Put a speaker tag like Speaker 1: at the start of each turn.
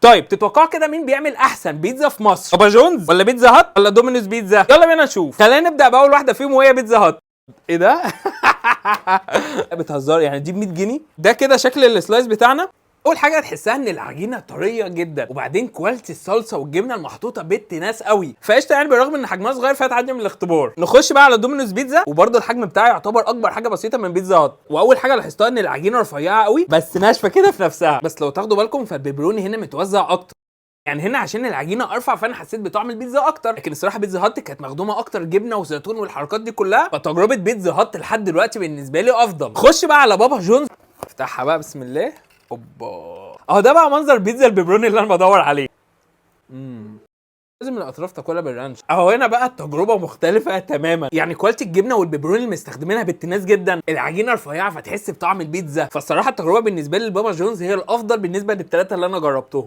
Speaker 1: طيب تتوقعوا كده مين بيعمل احسن بيتزا في مصر؟ بابا جونز ولا بيتزا هات ولا دومينوز بيتزا؟ يلا بينا نشوف. خلينا نبدا باول واحده فيهم وهي بيتزا هات. ايه ده؟ بتهزر يعني دي ب 100 جنيه؟ ده كده شكل السلايس بتاعنا. اول حاجه هتحسها ان العجينه طريه جدا، وبعدين كواليتي الصلصه والجبنه المحطوطه بنت ناس قوي، فقشطه يعني بالرغم ان حجمها صغير فهتعدي من الاختبار. نخش بقى على دومينوز بيتزا، وبرده الحجم بتاعي يعتبر اكبر حاجه بسيطه من بيتزا هات. واول حاجه لاحظتها ان العجينه رفيعه قوي بس ناشفه كده في نفسها، بس لو تاخدوا بالكم فالبيبروني هنا متوزع اكتر، يعني هنا عشان العجينه ارفع فانا حسيت بطعم البيتزا اكتر. لكن الصراحه بيتزا هات كانت مخدومه اكتر جبنه وزيتون والحركات دي كلها، فتجربه بيتزا هات لحد دلوقتي بالنسبه لي افضل. خش بقى على بابا جونز، افتحها بقى بسم الله. اوبا، اهو ده بقى منظر بيتزا البيبروني اللي انا بدور عليه. لازم الاطراف تاكلها بالرانش. اهو هنا بقى التجربه مختلفه تماما، يعني كواليتي الجبنه والبيبروني اللي مستخدمينها بنت ناس جدا، العجينه رفيعه فتحس بطعم البيتزا. فالصراحه التجربه بالنسبه لي لبابا جونز هي الافضل بالنسبه للثلاثه اللي انا جربتهم.